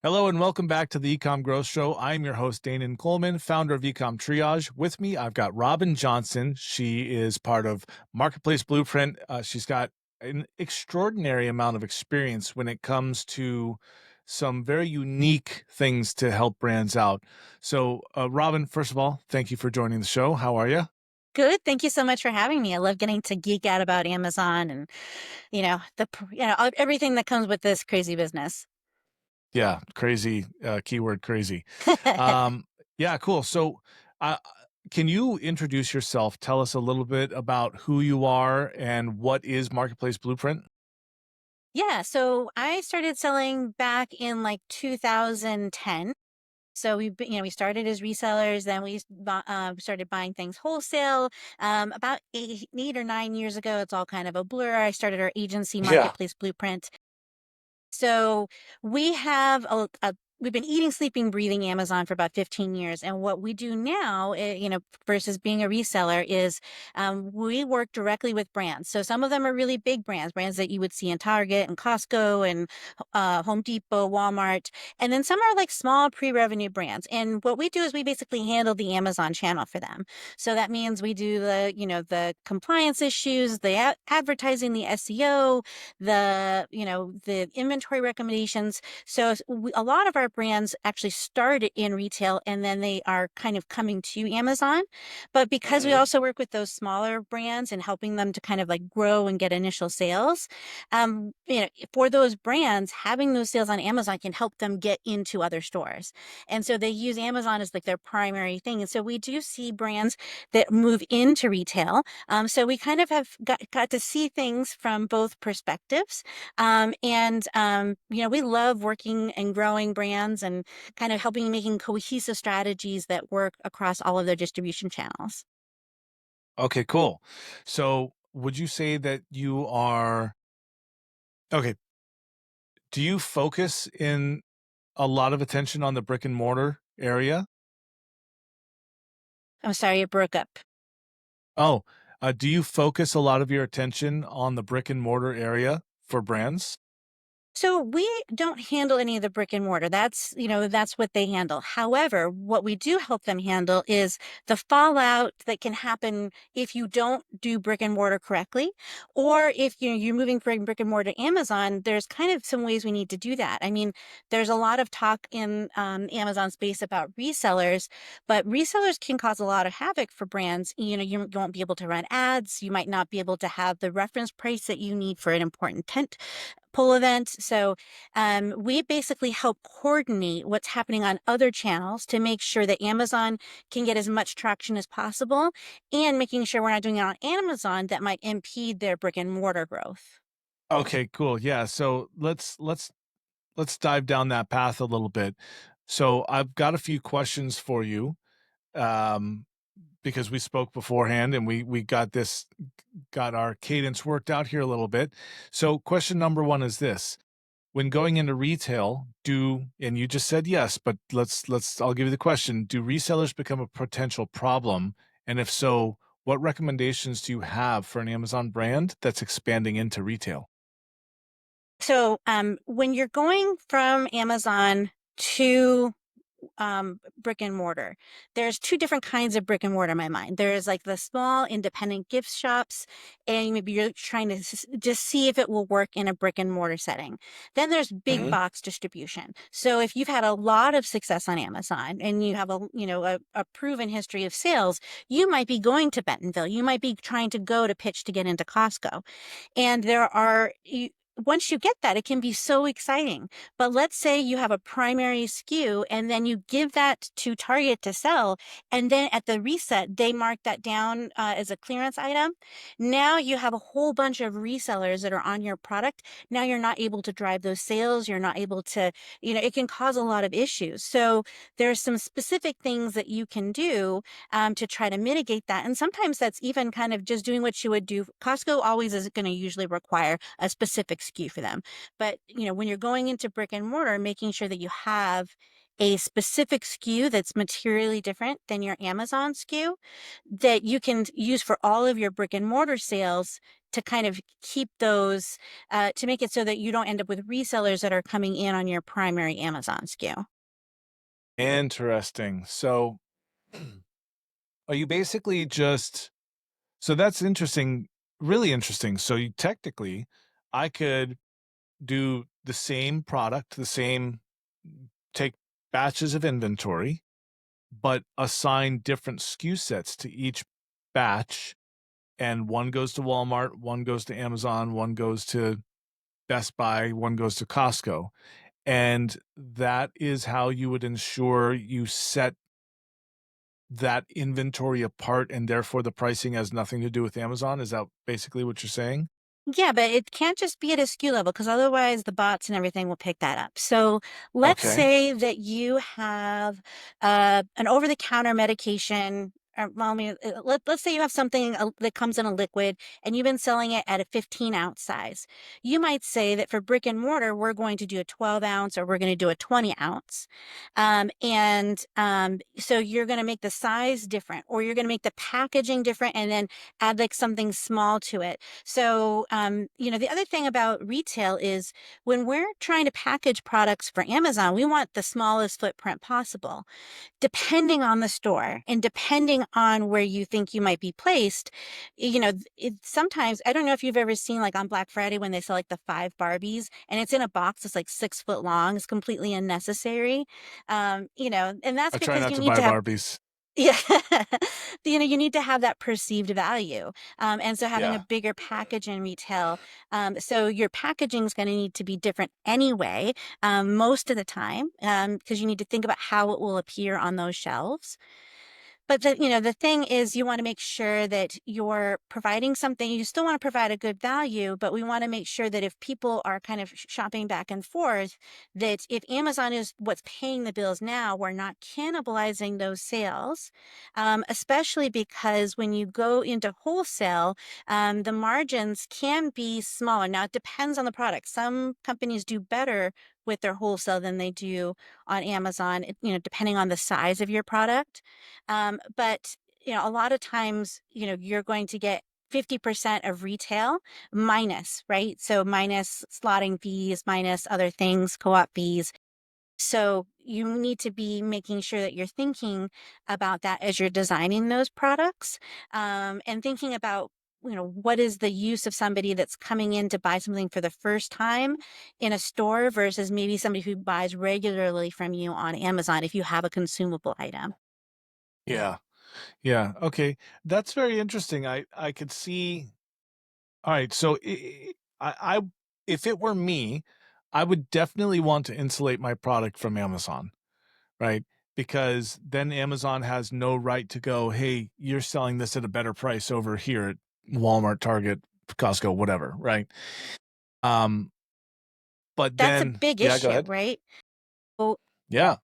Hello and welcome back to the Ecom Growth Show. I'm your host, Danon Coleman, founder of Ecom Triage. With me, I've got Robyn Johnson. She is part of Marketplace Blueprint. She's got an extraordinary amount of experience when it comes to some very unique things to help brands out. So, Robyn, first of all, thank you for joining the show. How are you? Good. Thank you so much for having me. I love getting to geek out about Amazon and, everything that comes with this crazy business. Yeah, crazy, keyword crazy. Um, yeah, cool. So, uh, can you introduce yourself? Tell us a little bit about who you are and what is Marketplace Blueprint? Yeah, so I started selling back in like 2010. So we started as resellers, then started buying things wholesale. About 8 or 9 years ago, it's all kind of a blur. I started our agency, Yeah. Marketplace Blueprint. So we have we've been eating, sleeping, breathing Amazon for about 15 years. And what we do now, versus being a reseller is we work directly with brands. So some of them are really big brands that you would see in Target and Costco and Home Depot, Walmart. And then some are like small pre-revenue brands. And what we do is we basically handle the Amazon channel for them. So that means we do the compliance issues, the advertising, the SEO, the inventory recommendations. So a lot of our brands actually started in retail and then they are kind of coming to Amazon. But because we Mhm. also work with those smaller brands and helping them to kind of like grow and get initial sales, for those brands, having those sales on Amazon can help them get into other stores. And so they use Amazon as like their primary thing. And so we do see brands that move into retail. So we kind of have got to see things from both perspectives. We love working and growing brands and kind of helping making cohesive strategies that work across all of their distribution channels. Okay, cool. So, would you say that you are okay? Do you focus in a lot of attention on the brick and mortar area? I'm sorry, it broke up. Oh, do you focus a lot of your attention on the brick and mortar area for brands? So we don't handle any of the brick and mortar. That's what they handle. However, what we do help them handle is the fallout that can happen if you don't do brick and mortar correctly, or if you're moving from brick and mortar to Amazon. There's kind of some ways we need to do that. I mean, there's a lot of talk in Amazon space about resellers, but resellers can cause a lot of havoc for brands. You won't be able to run ads. You might not be able to have the reference price that you need for an important tent pull event. So we basically help coordinate what's happening on other channels to make sure that Amazon can get as much traction as possible and making sure we're not doing it on Amazon that might impede their brick and mortar growth. Okay, cool. Yeah, so let's dive down that path a little bit. So I've got a few questions for you, um, because we spoke beforehand and we got our cadence worked out here a little bit. So question number one is this: when going into retail, and you just said yes, but let's I'll give you the question: do resellers become a potential problem? And if so, what recommendations do you have for an Amazon brand that's expanding into retail? So when you're going from Amazon to brick and mortar. There's two different kinds of brick and mortar in my mind. There's like the small independent gift shops, and maybe you're trying to just see if it will work in a brick and mortar setting. Then there's big Mhm. box distribution. So if you've had a lot of success on Amazon and you have a proven history of sales, you might be going to Bentonville. You might be trying to go to pitch to get into Costco. And once you get that, it can be so exciting. But let's say you have a primary SKU and then you give that to Target to sell. And then at the reset, they mark that down as a clearance item. Now you have a whole bunch of resellers that are on your product. Now you're not able to drive those sales. You're not able to, it can cause a lot of issues. So there's some specific things that you can do to try to mitigate that. And sometimes that's even kind of just doing what you would do. Costco always is going to usually require a specific SKU for them. But, when you're going into brick and mortar, making sure that you have a specific SKU that's materially different than your Amazon SKU that you can use for all of your brick and mortar sales to kind of keep those, to make it so that you don't end up with resellers that are coming in on your primary Amazon SKU. Interesting. So are you basically just so that's interesting, really interesting. So you technically I could do the same product, the same take batches of inventory, but assign different SKU sets to each batch, and one goes to Walmart, one goes to Amazon, one goes to Best Buy, one goes to Costco. And that is how you would ensure you set that inventory apart, and therefore the pricing has nothing to do with Amazon? Is that basically what you're saying? Yeah, but it can't just be at a SKU level because otherwise the bots and everything will pick that up. So let's Okay. say that you have an over-the-counter medication. Or, well, I mean, let's say you have something that comes in a liquid and you've been selling it at a 15-ounce size. You might say that for brick and mortar, we're going to do a 12-ounce or we're going to do a 20-ounce. So you're going to make the size different or you're going to make the packaging different and then add like something small to it. So, the other thing about retail is when we're trying to package products for Amazon, we want the smallest footprint possible. Depending on the store and depending on where you think you might be placed, sometimes, I don't know if you've ever seen like on Black Friday when they sell like the 5 Barbies and it's in a box that's like 6 foot long, it's completely unnecessary. And that's I try because not you to need buy to have Barbies. yeah. You need to have that perceived value. And so having a Yeah. bigger package in retail, so your packaging is going to need to be different anyway, most of the time, because you need to think about how it will appear on those shelves. But the thing is you want to make sure that you're providing something. You still want to provide a good value, but we want to make sure that if people are kind of shopping back and forth, that if Amazon is what's paying the bills now, we're not cannibalizing those sales. Especially because when you go into wholesale, the margins can be smaller. Now it depends on the product. Some companies do better with their wholesale than they do on Amazon, depending on the size of your product. But a lot of times, you're going to get 50% of retail minus, right? So minus slotting fees, minus other things, co-op fees. So you need to be making sure that you're thinking about that as you're designing those products, and thinking about, what is the use of somebody that's coming in to buy something for the first time in a store versus maybe somebody who buys regularly from you on Amazon if you have a consumable item. Yeah. Yeah. Okay. That's very interesting. I could see. All right. So I if it were me, I would definitely want to insulate my product from Amazon, right? Because then Amazon has no right to go, "Hey, you're selling this at a better price over here at Walmart, Target, Costco, whatever," right? Um, but That's a then big yeah, go issue, ahead. right? So, Yeah.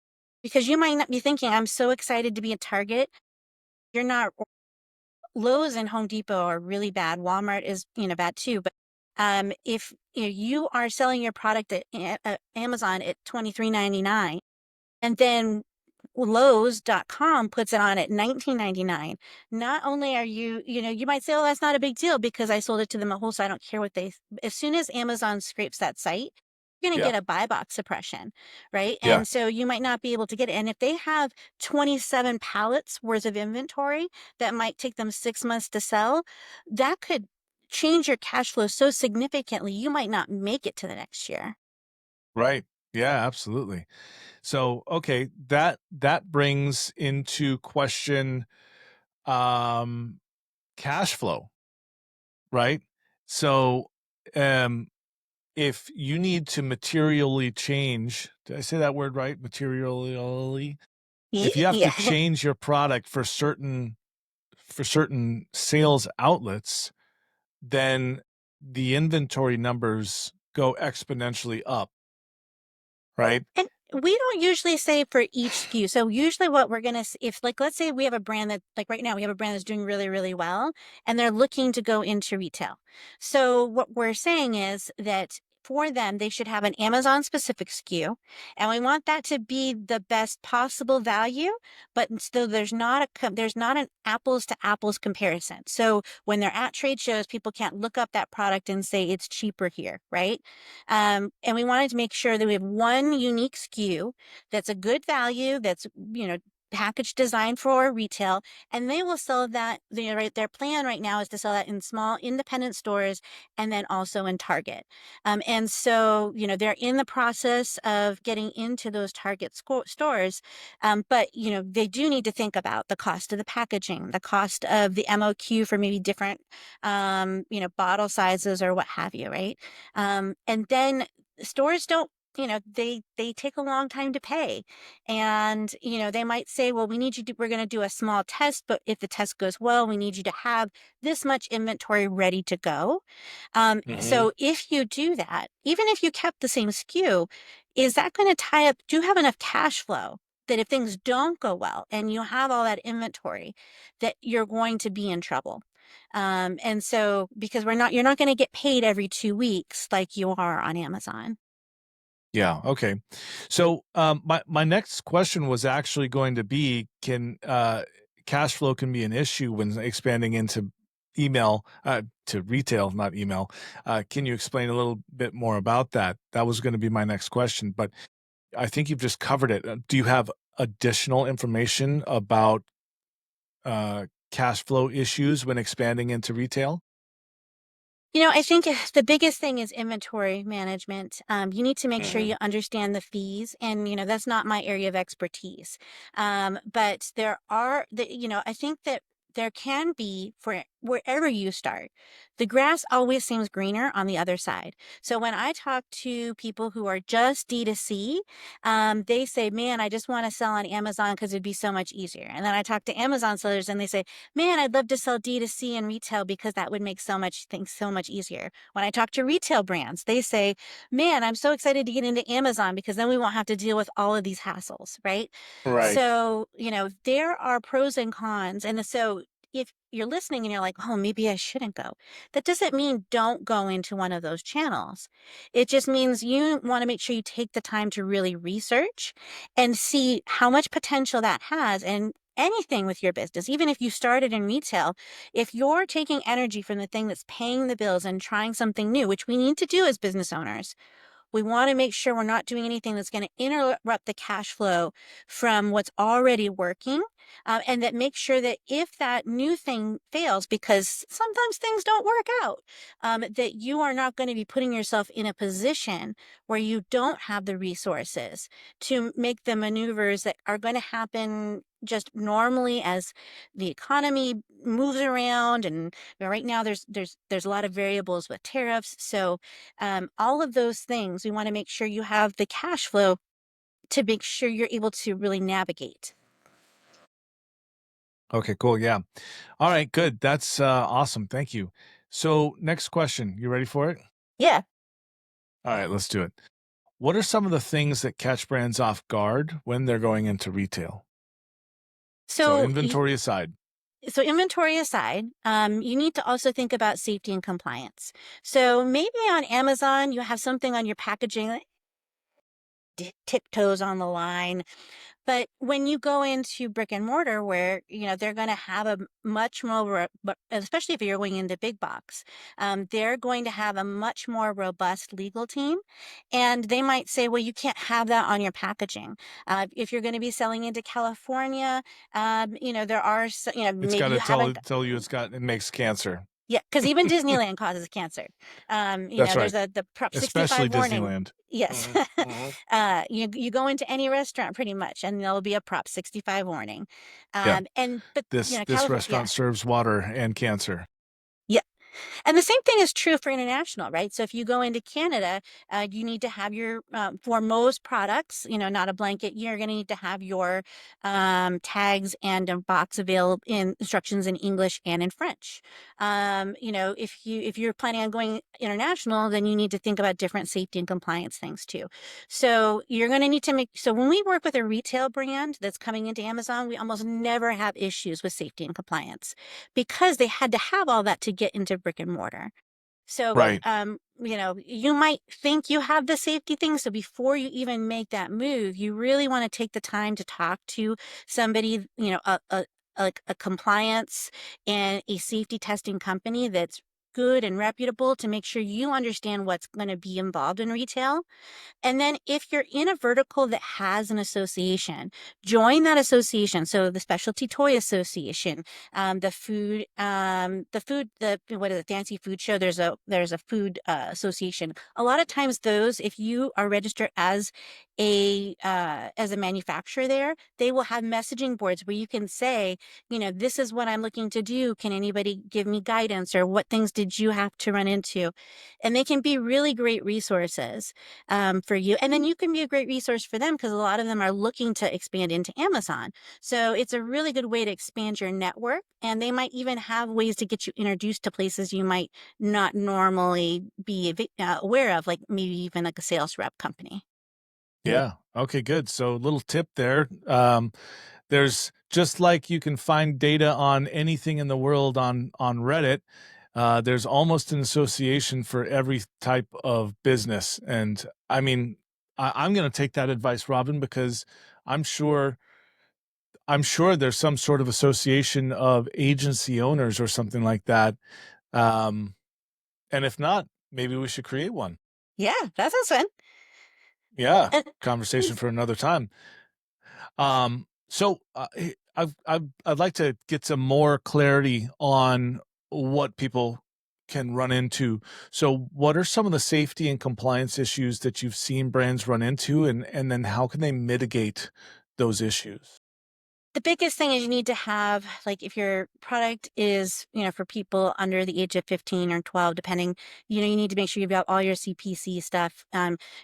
because you might not be thinking, I'm so excited to be at Target. You're not. Lowe's and Home Depot are really bad. Walmart is, bad too. But if you are selling your product at Amazon at 23.99, and then Lowe's.com puts it on at 19.99. Not only are you might say, oh, that's not a big deal because I sold it to them at wholesale. I don't care what as soon as Amazon scrapes that site, you're going to Yeah. get a buy box suppression, right? Yeah. And so you might not be able to get it. And if they have 27 pallets worth of inventory that might take them 6 months to sell, that could change your cash flow so significantly, you might not make it to the next year. Right. Yeah, absolutely. So, okay, that brings into question um cash flow, right? So, um if you need to materially change, did I say that word right? Materially? If you have to Yeah. change your product for certain sales outlets, then the inventory numbers go exponentially up, right? And we don't usually say for each SKU. So usually what we're going to, if like, let's say we have a brand that like right now we have a brand that's doing really, really well and they're looking to go into retail. So what we're saying is that for them, they should have an Amazon specific SKU, and we want that to be the best possible value, but still there's not an apples to apples comparison. So when they're at trade shows, people can't look up that product and say it's cheaper here, right? And we wanted to make sure that we have one unique SKU that's a good value, that's, package designed for retail, and they will sell that. Their plan right now is to sell that in small independent stores and then also in Target. And so, they're in the process of getting into those Target stores. But, they do need to think about the cost of the packaging, the cost of the MOQ for maybe different, bottle sizes or what have you, right? And then stores don't, they take a long time to pay. And, they might say, well, we're going to do a small test, but if the test goes well, we need you to have this much inventory ready to go. Hmm. So if you do that, even if you kept the same SKU, is that going to tie up? Do you have enough cash flow that if things don't go well and you have all that inventory, that you're going to be in trouble? And so because you're not going to get paid every 2 weeks like you are on Amazon. Yeah. Okay. So, my next question was actually going to be, can cash flow can be an issue when expanding into email to retail, not email. Can you explain a little bit more about that? That was going to be my next question, but I think you've just covered it. Do you have additional information about cash flow issues when expanding into retail? I think the biggest thing is inventory management. You need to make sure Hmm. you understand the fees, and that's not my area of expertise. But I think that there can be for wherever you start, the grass always seems greener on the other side. So when I talk to people who are just D2C, they say, "Man, I just want to sell on Amazon because it'd be so much easier." And then I talk to Amazon sellers, and they say, "Man, I'd love to sell D2C and retail because that would make things so much easier." When I talk to retail brands, they say, "Man, I'm so excited to get into Amazon because then we won't have to deal with all of these hassles," right? Right. So, there are pros and cons. And so if you're listening and you're like, "Oh, maybe I shouldn't go," that doesn't mean don't go into one of those channels. It just means you want to make sure you take the time to really research and see how much potential that has. And anything with your business, even if you started in retail, if you're taking energy from the thing that's paying the bills and trying something new, which we need to do as business owners, we want to make sure we're not doing anything that's going to interrupt the cash flow from what's already working. And that make sure that if that new thing fails, because sometimes things don't work out, that you are not going to be putting yourself in a position where you don't have the resources to make the maneuvers that are going to happen just normally as the economy moves around. And right now there's a lot of variables with tariffs. So all of those things, we want to make sure you have the cash flow to make sure you're able to really navigate. Okay, cool. Yeah. All right, good. That's awesome. Thank you. So, next question. You ready for it? Yeah. All right, let's do it. What are some of the things that catch brands off guard when they're going into retail? So, So, inventory aside. so inventory aside, you need to also think about safety and compliance. So maybe on Amazon, you have something on your packaging, like tiptoes on the line. But when you go into brick and mortar where, they're going to have a much more, but especially if you're going into big box, they're going to have a much more robust legal team. And they might say, well, you can't have that on your packaging. If you're going to be selling into California, there are, It's maybe got you to haven't. tell you it makes cancer. Yeah, because even Disneyland causes cancer. That's right. There's the Prop Especially 65 warning. Disneyland. Yes. Mhm, mhm. You go into any restaurant pretty much, and there'll be a Prop 65 warning. Yeah. But This California, yeah, restaurant serves water and cancer. yeah. And the same thing is true for international, right? So if you go into Canada, you need to have your, for most products, not a blanket, you're going to need to have your tags and a box available in instructions in English and in French. If you're planning on going international, then you need to think about different safety and compliance things too. So you're going to need to so when we work with a retail brand that's coming into Amazon, we almost never have issues with safety and compliance because they had to have all that to get into brick and mortar. So Right. you might think you have the safety thing. So before you even make that move, you really want to take the time to talk to somebody, like a compliance and a safety testing company that's good and reputable to make sure you understand what's going to be involved in retail. And then if you're in a vertical that has an association, join that association. So the Specialty Toy Association, the what is it, Fancy Food Show? There's a food association. A lot of times those, if you are registered as a manufacturer there, they will have messaging boards where you can say, this is what I'm looking to do. Can anybody give me guidance, or what things did you have to run into? And they can be really great resources for you. And then you can be a great resource for them because a lot of them are looking to expand into Amazon. So it's a really good way to expand your network. And they might even have ways to get you introduced to places you might not normally be aware of, like maybe even like a sales rep company. Yeah. Okay, good. So little tip there. There's just like you can find data on anything in the world on Reddit, there's almost an association for every type of business. And I mean, I'm going to take that advice, Robin, because I'm sure I'm sure there's some sort of association of agency owners or something like that. Um, and if not, maybe we should create one. Yeah, that sounds fun. Yeah, And conversation for another time. I'd like to get some more clarity on what people can run into. So what are some of the safety and compliance issues that you've seen brands run into, and then how can they mitigate those issues? the biggest thing is you need to have, like, if your product is, for people under the age of 15 or 12, depending, you need to make sure you've got all your CPC stuff.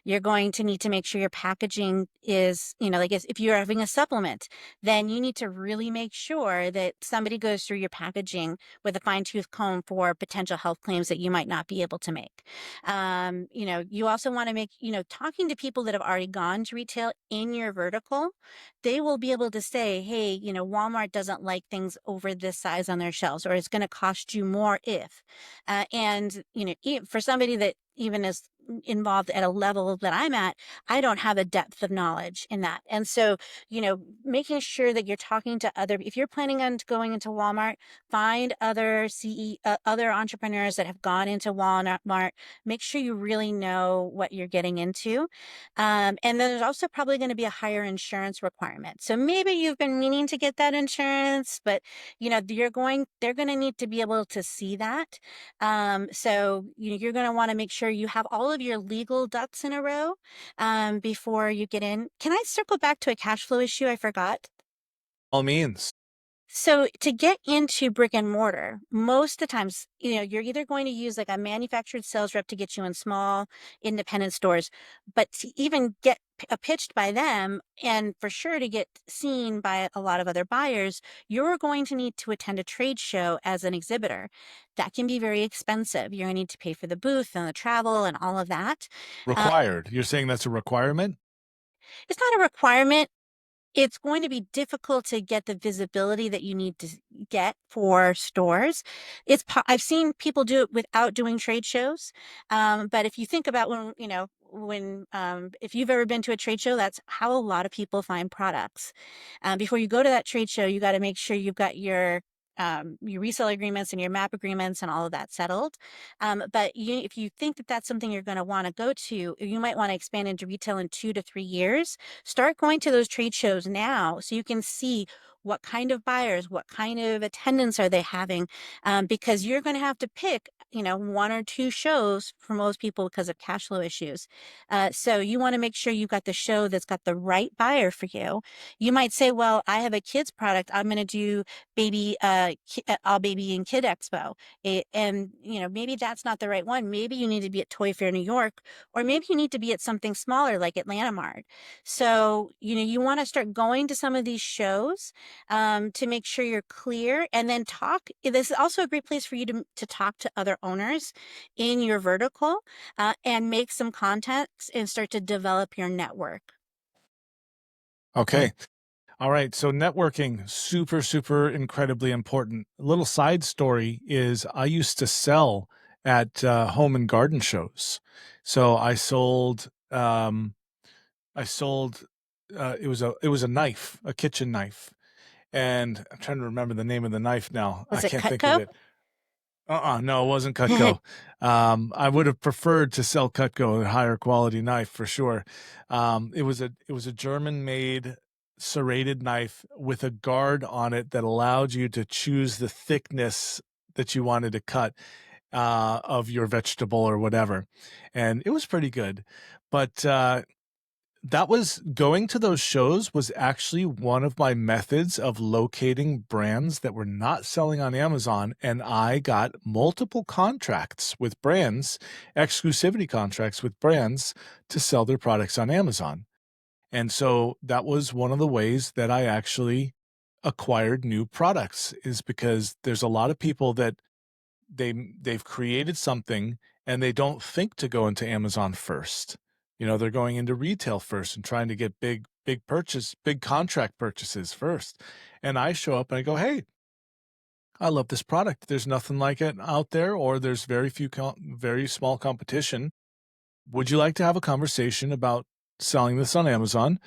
You're going to need to make sure your packaging is, like if you're having a supplement, then you need to really make sure that somebody goes through your packaging with a fine tooth comb for potential health claims that you might not be able to make. You also want to make, talking to people that have already gone to retail in your vertical, they will be able to say, hey, Walmart doesn't like things over this size on their shelves, or it's going to cost you more if. And, for somebody that even is involved at a level that I'm at, I don't have a depth of knowledge in that. And so, making sure that you're talking to if you're planning on going into Walmart, find other entrepreneurs that have gone into Walmart, make sure you really know what you're getting into. And then there's also probably going to be a higher insurance requirement. So maybe you've been meaning to get that insurance, but they're going to need to be able to see that. So you're going to want to make sure you have all of your legal ducks in a row before you get in. Can I circle back to a cash flow issue I forgot? All means. So to get into brick and mortar, most of the times, you're either going to use like a manufactured sales rep to get you in small independent stores, but to even get pitched by them, and for sure to get seen by a lot of other buyers, you're going to need to attend a trade show as an exhibitor. That can be very expensive. You're going to need to pay for the booth and the travel and all of that. Uh, Required. You're saying that's a requirement? it's not a requirement. It's going to be difficult to get the visibility that you need to get for stores. I've seen people do it without doing trade shows. But if you think about if you've ever been to a trade show, that's how a lot of people find products. Before you go to that trade show, you got to make sure you've got your reseller agreements and your map agreements and all of that settled. But if you think that that's something you're going to want to go to, you might want to expand into retail in 2 to 3 years. Start going to those trade shows now so you can see what kind of buyers, what kind of attendance are they having, because you're going to have to pick, one or two shows for most people because of cash flow issues. So you want to make sure you've got the show that's got the right buyer for you. You might say, well, I have a kids product. I'm going to do all baby and kid expo. And maybe that's not the right one. Maybe you need to be at Toy Fair New York, or maybe you need to be at something smaller like Atlanta Mart. So you want to start going to some of these shows to make sure you're clear, and then talk. This is also a great place for you to talk to other owners in your vertical, and make some contacts and start to develop your network. Okay. All right. So networking, super, super incredibly important. A little side story is I used to sell at home and garden shows. So I sold it was a knife, a kitchen knife, and I'm trying to remember the name of the knife now. I Was it can't think of Cutco? it. No, it wasn't Cutco. I would have preferred to sell Cutco, a higher quality knife for sure. It was a German made serrated knife with a guard on it that allowed you to choose the thickness that you wanted to cut of your vegetable or whatever, and it was pretty good. But that was going to those shows was actually one of my methods of locating brands that were not selling on Amazon. And I got multiple contracts with brands, exclusivity contracts with brands to sell their products on Amazon. And so that was one of the ways that I actually acquired new products, is because there's a lot of people that they've created something and they don't think to go into Amazon first. They're going into retail first and trying to get big contract purchases first. And I show up and I go, "Hey, I love this product. There's nothing like it out there, or there's very small competition. Would you like to have a conversation about selling this on Amazon?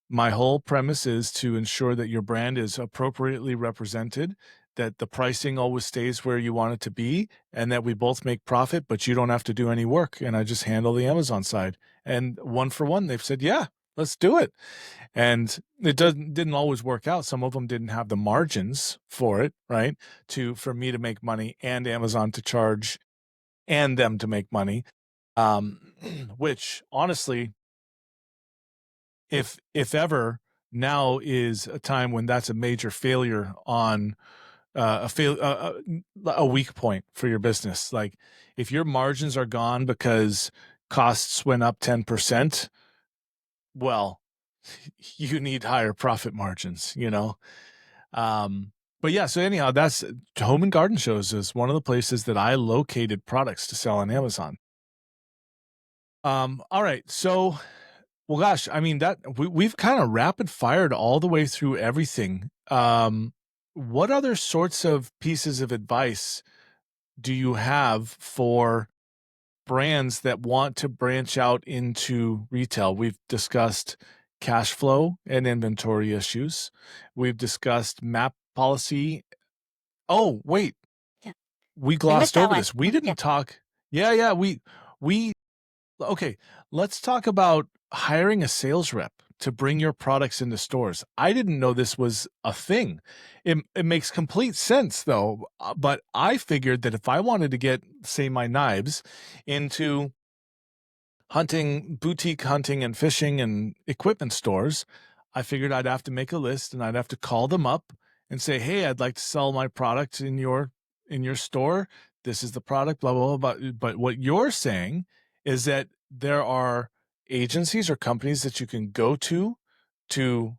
My whole premise is to ensure that your brand is appropriately represented, that the pricing always stays where you want it to be, and that we both make profit, but you don't have to do any work, and I just handle the Amazon side." And one for one, they've said, "Yeah, let's do it." And it didn't always work out. Some of them didn't have the margins for it, right? For me to make money and Amazon to charge and them to make money. Which honestly, if ever, now is a time when that's a major failure on a weak point for your business. Like, if your margins are gone because costs went up 10%, well, you need higher profit margins. But yeah, so anyhow, that's home and garden shows is one of the places that I located products to sell on Amazon. All right. So, well, gosh, I mean, we've kind of rapid fired all the way through everything. What other sorts of pieces of advice do you have for brands that want to branch out into retail? We've discussed cash flow and inventory issues. We've discussed map policy. Oh, wait, Yeah, we we missed glossed that over one. this. We Yeah. didn't talk. Yeah, yeah, we okay, let's talk about hiring a sales rep to bring your products into stores. I didn't know this was a thing. It makes complete sense though, but I figured that if I wanted to get, say, my knives into boutique hunting and fishing and equipment stores, I figured I'd have to make a list and I'd have to call them up and say, "Hey, I'd like to sell my product in your store. This is the product, blah, blah, blah." But what you're saying is that there are agencies or companies that you can go to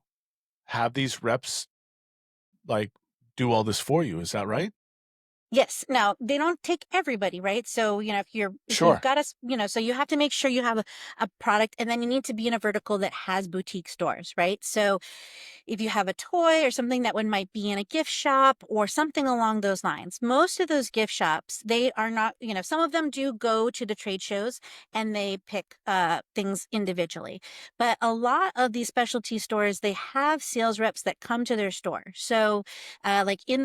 have these reps, like, do all this for you. Is that right? Yes. Now they don't take everybody, right? So, if you've Sure. got so you have to make sure you have a product, and then you need to be in a vertical that has boutique stores, right? So if you have a toy or something that might be in a gift shop or something along those lines. Most of those gift shops, they are not, some of them do go to the trade shows and they pick things individually. But a lot of these specialty stores, they have sales reps that come to their store. So like in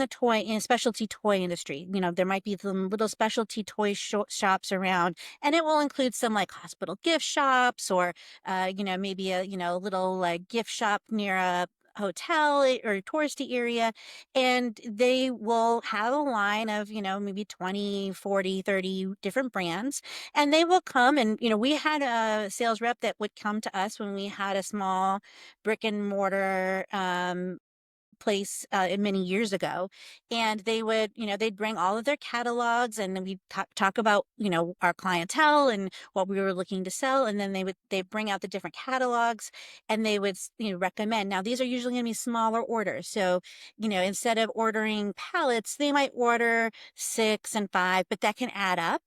specialty toy industry, there might be some little specialty toy shops around, and it will include some like hospital gift shops, or maybe a little like gift shop near a hotel or touristy area, and they will have a line of maybe 20, 40, 30 different brands, and they will come. And we had a sales rep that would come to us when we had a small brick and mortar place many years ago, and they would they'd bring all of their catalogs, and then we talk about our clientele and what we were looking to sell, and then they bring out the different catalogs, and they would recommend. Now these are usually going to be smaller orders, so instead of ordering pallets, they might order 6 and 5, but that can add up.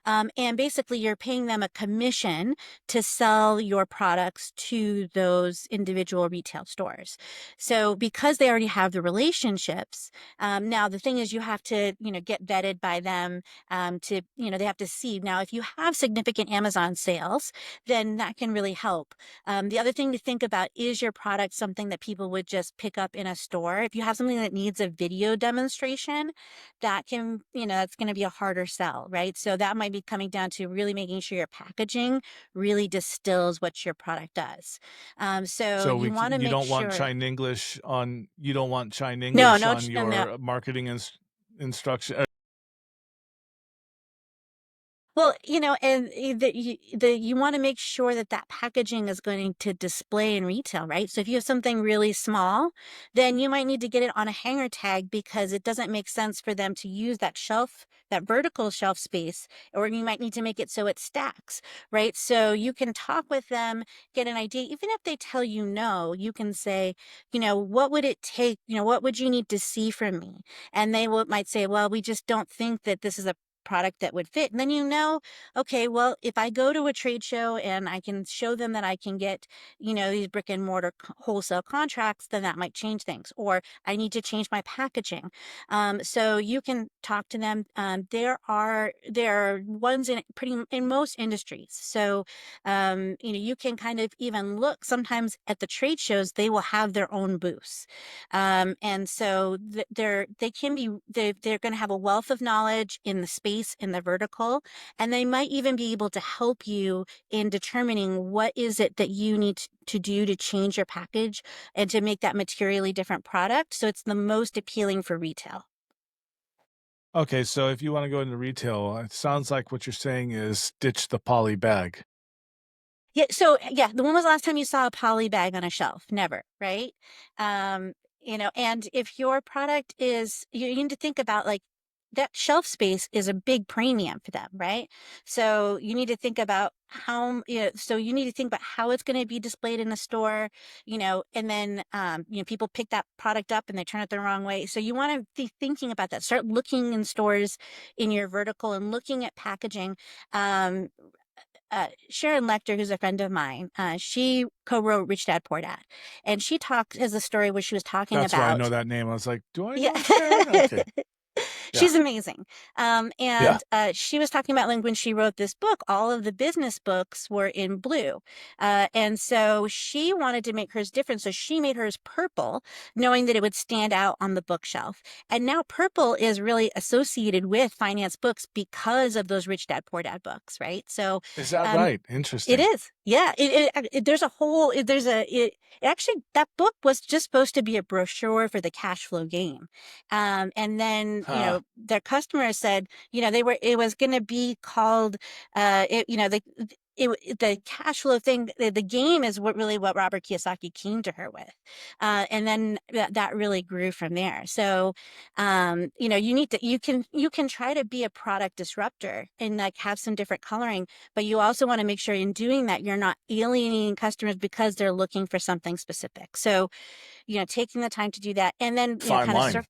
And basically you're paying them a commission to sell your products to those individual retail stores. So because they already already have the relationships. Now the thing is, you have to, get vetted by them, to, they have to see. Now, if you have significant Amazon sales, then that can really help. The other thing to think about is your product something that people would just pick up in a store. If you have something that needs a video demonstration, that can, that's going to be a harder sell, right? So that might be coming down to really making sure your packaging really distills what your product does. So So you want to you make don't want sure. China No, English no, on no. your marketing instruction. Well, and you want to make sure that that packaging is going to display in retail, right? So if you have something really small, then you might need to get it on a hanger tag because it doesn't make sense for them to use that shelf, that vertical shelf space, or you might need to make it so it stacks, right? So you can talk with them, get an idea. Even if they tell you no, you can say, what would it take? What would you need to see from me? And they might say, well, we just don't think that this is a product that would fit. And then, okay, well, if I go to a trade show and I can show them that I can get, these brick and mortar wholesale contracts, then that might change things. Or I need to change my packaging. So you can talk to them. There are ones in most industries. So you can kind of even look sometimes at the trade shows, they will have their own booths. And so they can be, they're going to have a wealth of knowledge in the space, in the vertical, and they might even be able to help you in determining what is it that you need to do to change your package and to make that materially different product. So it's the most appealing for retail. Okay, so if you want to go into retail, it sounds like what you're saying is ditch the poly bag. Yeah. So yeah, when was the last time you saw a poly bag on a shelf? Never, right? Um, and if your product is, you need to think about like that shelf space is a big premium for them, right? So you need to think about so you need to think about how it's going to be displayed in the store, and then, people pick that product up and they turn it the wrong way. So you want to be thinking about that. Start looking in stores in your vertical and looking at packaging. Um, Sharon Lecter, who's a friend of mine, she co-wrote Rich Dad Poor Dad, and she talked as a story where she was talking That's why I know about. that name. I was like, do I Yeah. know Sharon? Okay. Yeah. She's amazing. Yeah. And she was talking about like when she wrote this book, all of the business books were in blue. And so she wanted to make hers different. So she made hers purple, knowing that it would stand out on the bookshelf. And now purple is really associated with finance books because of those Rich Dad Poor Dad books, right? So Is that um, right? it Interesting. is. Yeah. There's a whole, there's a, actually, that book was just supposed to be a brochure for the cash flow game. And then, Huh. their customers said, it was going to be called, the cash flow thing, the game is what Robert Kiyosaki came to her with. And then that really grew from there. So, you can try to be a product disruptor and like have some different coloring, but you also want to make sure in doing that, you're not alienating customers because they're looking for something specific. So, taking the time to do that and then, Fine kind of line.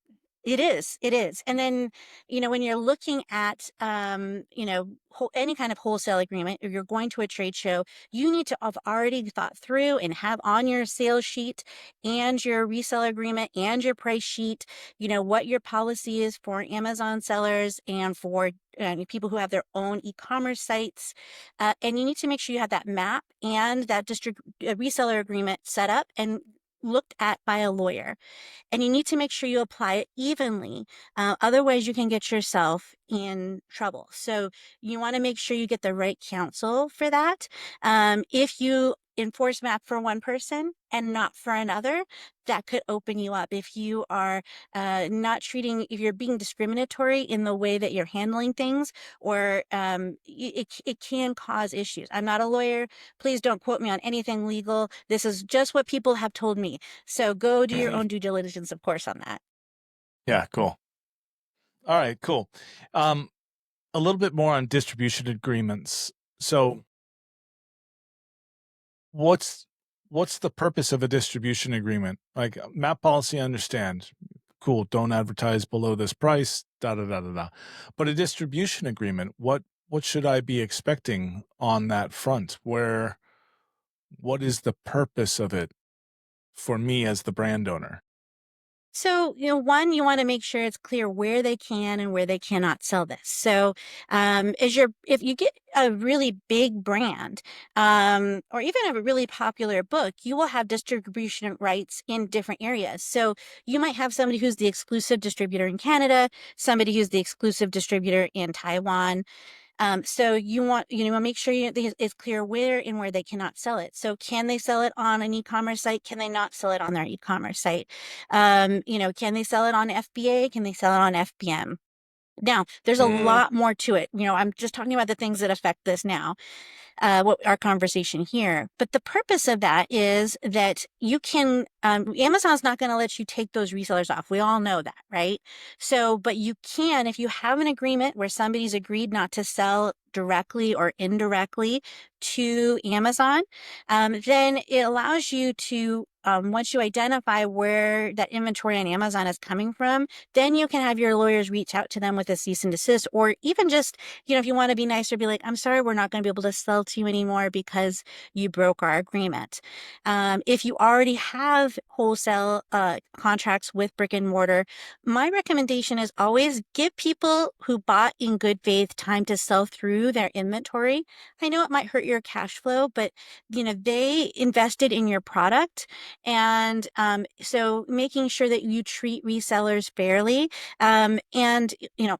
it is. And then, when you're looking at, any kind of wholesale agreement, or you're going to a trade show, you need to have already thought through and have on your sales sheet and your reseller agreement and your price sheet, what your policy is for Amazon sellers and for people who have their own e-commerce sites. And you need to make sure you have that map and that reseller agreement set up and looked at by a lawyer, and you need to make sure you apply it evenly. Otherwise, you can get yourself in trouble. So you want to make sure you get the right counsel for that. If you enforce MAP for one person and not for another, that could open you up. If you are if you're being discriminatory in the way that you're handling things, or it can cause issues. I'm not a lawyer. Please don't quote me on anything legal. This is just what people have told me. So go do your own due diligence, of course, on that. Yeah, cool. All right, cool. Um, a little bit more on distribution agreements. So what's what's the purpose of a distribution agreement? Like map policy, I understand. Cool, don't advertise below this price, da da da da da. But a distribution agreement, what should I be expecting on that front? What is the purpose of it for me as the brand owner? So, one, you want to make sure it's clear where they can and where they cannot sell this. So, if you get a really big brand, or even a really popular book, you will have distribution rights in different areas. So, you might have somebody who's the exclusive distributor in Canada, somebody who's the exclusive distributor in Taiwan, so you want to make sure it's clear where and where they cannot sell it. So can they sell it on an e-commerce site? Can they not sell it on their e-commerce site? Can they sell it on FBA? Can they sell it on FBM? Now, there's a Mm. lot more to it. I'm just talking about the things that affect this now, what our conversation here. But the purpose of that is that you can, Amazon's not going to let you take those resellers off. We all know that, right? So, but you can, if you have an agreement where somebody's agreed not to sell directly or indirectly to Amazon, then it allows you to, once you identify where that inventory on Amazon is coming from, then you can have your lawyers reach out to them with a cease and desist, or even just, if you want to be nicer, be like, I'm sorry, we're not going to be able to sell to you anymore because you broke our agreement. If you already have wholesale contracts with brick and mortar, my recommendation is always give people who bought in good faith time to sell through their inventory. I know it might hurt your cash flow, but they invested in your product. And so making sure that you treat resellers fairly, and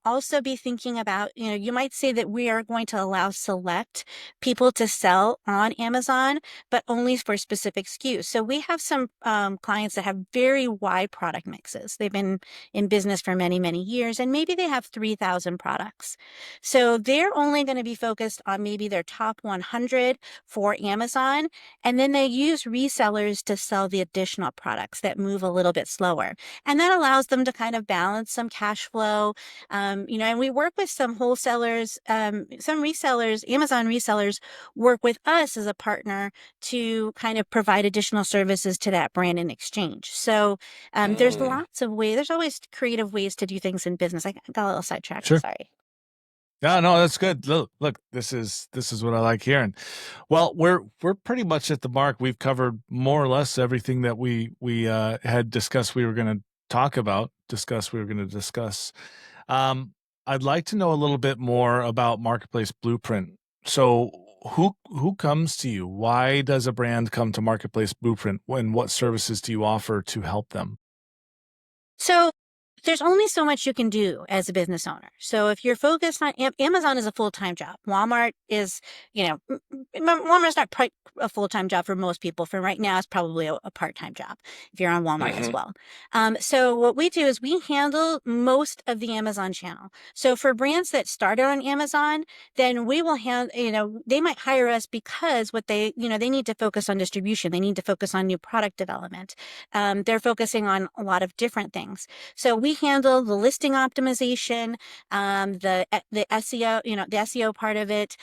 also be thinking about, you might say that we are going to allow select people to sell on Amazon, but only for specific SKUs. So we have some clients that have very wide product mixes. They've been in business for many, many years, and maybe they have 3,000 products. So they're only going to be focused on maybe their top 100 for Amazon, and then they use resellers to sell the additional products that move a little bit slower. And that allows them to kind of balance some cash flow. And we work with some wholesalers, some resellers, Amazon resellers work with us as a partner to kind of provide additional services to that brand in exchange. So there's Mm. lots of ways. There's always creative ways to do things in business. I got a little sidetracked. Sure. Sorry. Yeah, no, that's good. Look, this is what I like hearing. Well, we're pretty much at the mark. We've covered more or less everything that we had discussed we were going to discuss. Um, I'd like to know a little bit more about Marketplace Blueprint. So, who comes to you? Why does a brand come to Marketplace Blueprint? When what services do you offer to help them? So there's only so much you can do as a business owner. So if you're focused on Amazon is a full-time job. Walmart is, Walmart's not a full-time job for most people. For right now, it's probably a part-time job if you're on Walmart as Hmm. well. So what we do is we handle most of the Amazon channel. So for brands that started on Amazon, then we will they might hire us because they need to focus on distribution. They need to focus on new product development. They're focusing on a lot of different things. So we handle the listing optimization, the SEO, the SEO part of it.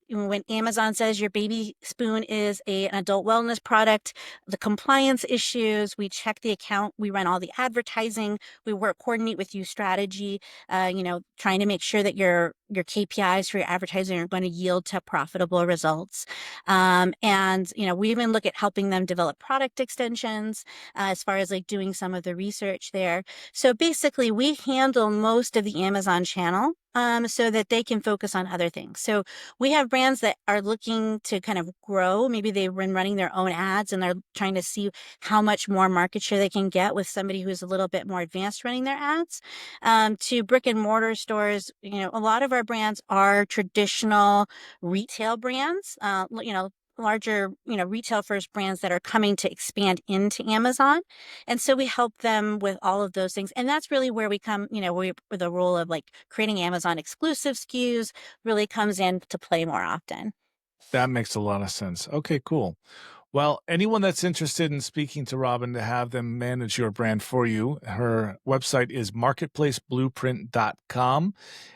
When Amazon says your baby spoon is an adult wellness product, the compliance issues, we check the account, we run all the advertising, we coordinate with you strategy, trying to make sure that your KPIs for your advertising are going to yield to profitable results. And we even look at helping them develop product extensions, as far as like doing some of the research there. So basically, we handle most of the Amazon channel, so that they can focus on other things. So we have brands that are looking to kind of grow. Maybe they've been running their own ads and they're trying to see how much more market share they can get with somebody who's a little bit more advanced running their ads. To brick and mortar stores, a lot of our brands are traditional retail brands, larger, retail first brands that are coming to expand into Amazon. And so we help them with all of those things. And that's really where we come, where the role of like creating Amazon exclusive SKUs really comes in to play more often. That makes a lot of sense. Okay, cool. Well, anyone that's interested in speaking to Robyn to have them manage your brand for you, her website is marketplaceblueprint.com.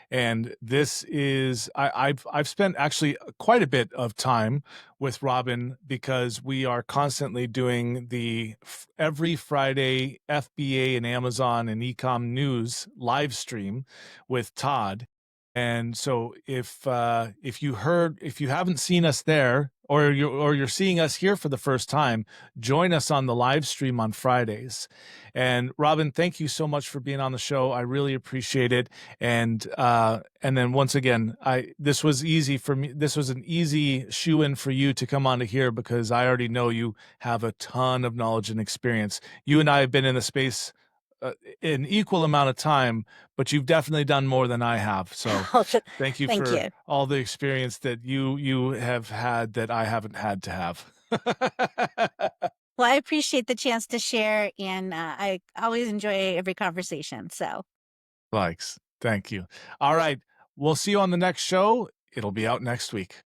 And this is I've spent actually quite a bit of time with Robyn because we are constantly doing the every Friday FBA and Amazon and ecom news live stream with Todd. And so if you haven't seen us there, or you're seeing us here for the first time, join us on the live stream on Fridays. And Robyn, thank you so much for being on the show. I really appreciate it. And then once again, I this was easy for me. This was an easy shoe in for you to come on to here because I already know you have a ton of knowledge and experience. You and I have been in the space an equal amount of time, but you've definitely done more than I have. So Oh, thank you thank for you. all the experience that you have had that I haven't had to have. Well, I appreciate the chance to share, and I always enjoy every conversation. So. Likes. Thank you. All right. We'll see you on the next show. It'll be out next week.